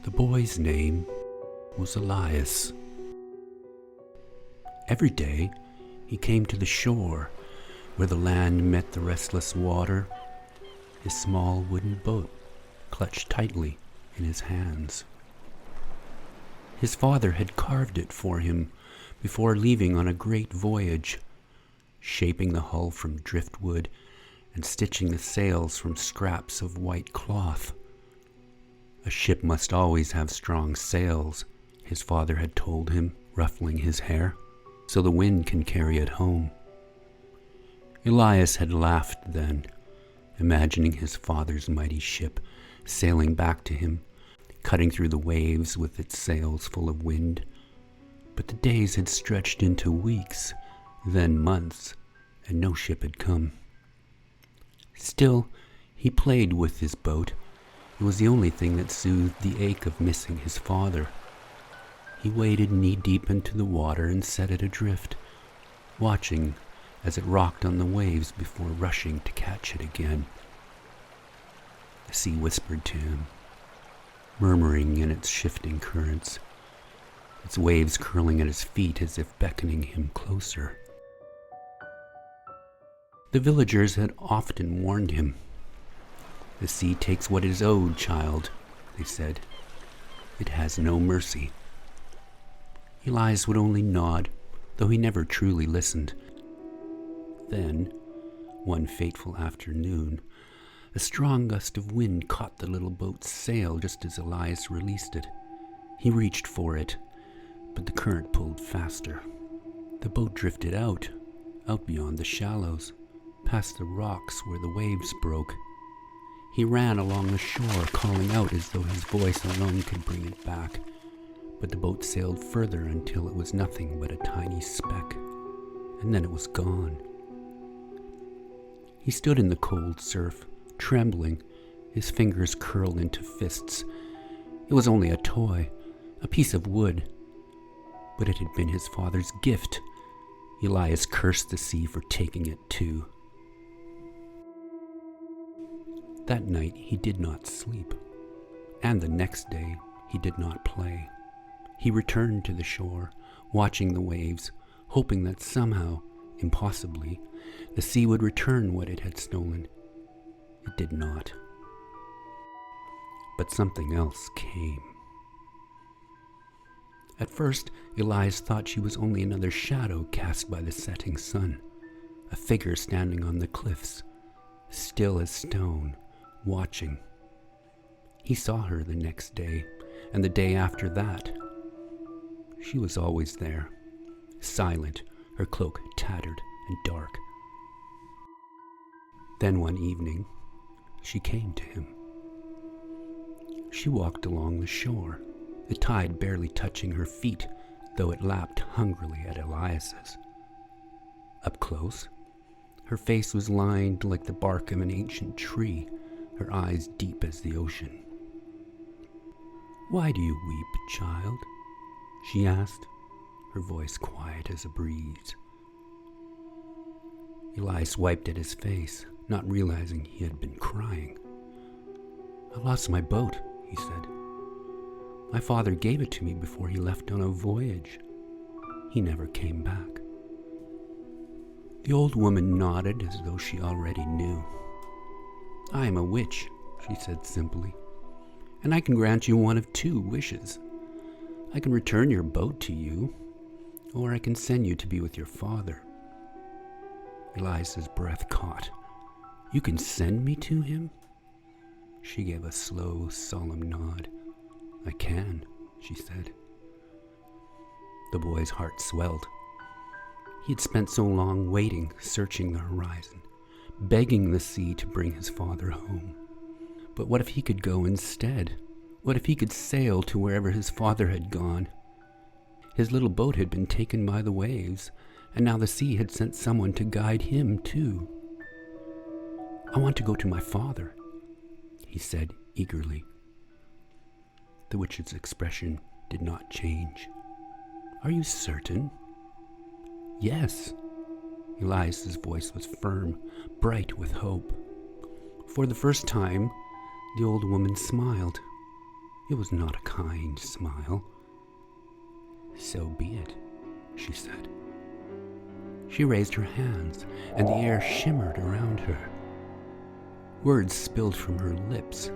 The boy's name was Elias. Every day he came to the shore where the land met the restless water, his small wooden boat clutched tightly in his hands. His father had carved it for him before leaving on a great voyage, shaping the hull from driftwood and stitching the sails from scraps of white cloth. A ship must always have strong sails, his father had told him, ruffling his hair, so the wind can carry it home. Elias had laughed then, imagining his father's mighty ship sailing back to him, cutting through the waves with its sails full of wind. But the days had stretched into weeks, then months, and no ship had come. Still, he played with his boat. It was the only thing that soothed the ache of missing his father. He waded knee-deep into the water and set it adrift, watching as it rocked on the waves before rushing to catch it again. The sea whispered to him, murmuring in its shifting currents, its waves curling at his feet as if beckoning him closer. The villagers had often warned him. "The sea takes what is owed, child," they said. "It has no mercy." Elias would only nod, though he never truly listened. Then, one fateful afternoon, a strong gust of wind caught the little boat's sail just as Elias released it. He reached for it, but the current pulled faster. The boat drifted out beyond the shallows, past the rocks where the waves broke. He ran along the shore, calling out as though his voice alone could bring it back, but the boat sailed further until it was nothing but a tiny speck, and then it was gone. He stood in the cold surf, trembling, his fingers curled into fists. It was only a toy, a piece of wood, but it had been his father's gift. Elias cursed the sea for taking it too. That night he did not sleep, and the next day he did not play. He returned to the shore, watching the waves, hoping that somehow, impossibly, the sea would return what it had stolen. It did not. But something else came. At first, Elias thought she was only another shadow cast by the setting sun, a figure standing on the cliffs, still as stone, watching. He saw her the next day, and the day after that. She was always there, silent, her cloak tattered and dark. Then one evening, she came to him. She walked along the shore, the tide barely touching her feet, though it lapped hungrily at Elias's. Up close, her face was lined like the bark of an ancient tree, her eyes deep as the ocean. "Why do you weep, child?" she asked, her voice quiet as a breeze. Elias wiped at his face, not realizing he had been crying. "I lost my boat," he said. "My father gave it to me before he left on a voyage. He never came back." The old woman nodded as though she already knew. "I am a witch," she said simply, "and I can grant you one of two wishes. I can return your boat to you, or I can send you to be with your father." Elias's breath caught. "You can send me to him?" She gave a slow, solemn nod. "I can," she said. The boy's heart swelled. He had spent so long waiting, searching the horizon, begging the sea to bring his father home. But what if he could go instead? What if he could sail to wherever his father had gone? His little boat had been taken by the waves, and now the sea had sent someone to guide him too. "I want to go to my father," he said eagerly. The witch's expression did not change. "Are you certain?" "Yes." Elias's voice was firm, bright with hope. For the first time, the old woman smiled. It was not a kind smile. "So be it," she said. She raised her hands, and the air shimmered around her. Words spilled from her lips,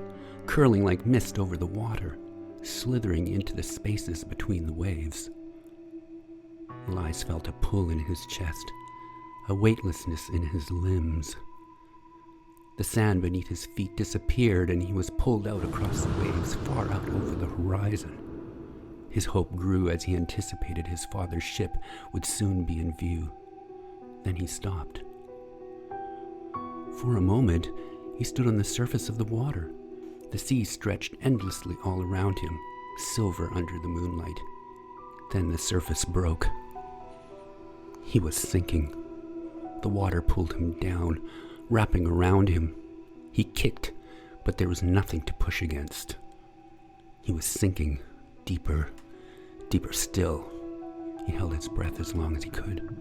curling like mist over the water, slithering into the spaces between the waves. Elias felt a pull in his chest, a weightlessness in his limbs. The sand beneath his feet disappeared, and he was pulled out across the waves, far out over the horizon. His hope grew as he anticipated his father's ship would soon be in view. Then he stopped. For a moment, he stood on the surface of the water. The sea stretched endlessly all around him, silver under the moonlight. Then the surface broke. He was sinking. The water pulled him down, wrapping around him. He kicked, but there was nothing to push against. He was sinking, deeper, deeper still. He held his breath as long as he could.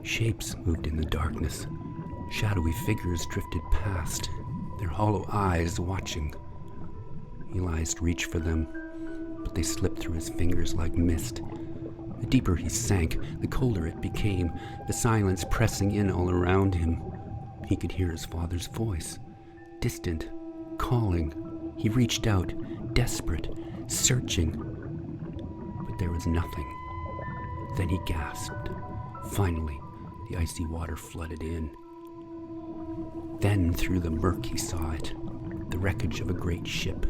Shapes moved in the darkness. Shadowy figures drifted past, their hollow eyes watching. Elias reached for them, but they slipped through his fingers like mist. The deeper he sank, the colder it became, the silence pressing in all around him. He could hear his father's voice, distant, calling. He reached out, desperate, searching, but there was nothing. Then he gasped. Finally, the icy water flooded in. Then through the murk he saw it, the wreckage of a great ship,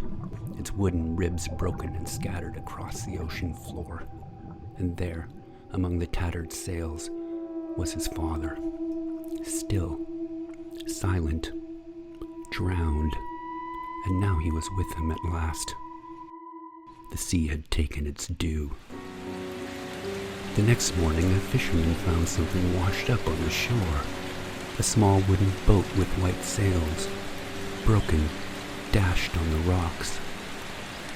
its wooden ribs broken and scattered across the ocean floor. And there, among the tattered sails, was his father, still, silent, drowned, and now he was with him at last. The sea had taken its due. The next morning, a fisherman found something washed up on the shore, a small wooden boat with white sails, broken, dashed on the rocks.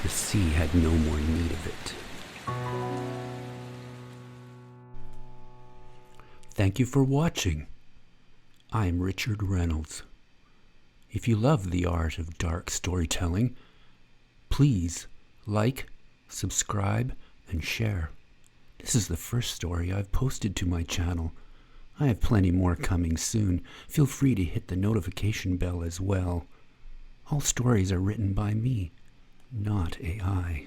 The sea had no more need of it. Thank you for watching. I'm Richard Reynolds. If you love the art of dark storytelling, please like, subscribe, and share. This is the first story I've posted to my channel. I have plenty more coming soon. Feel free to hit the notification bell as well. All stories are written by me, not AI.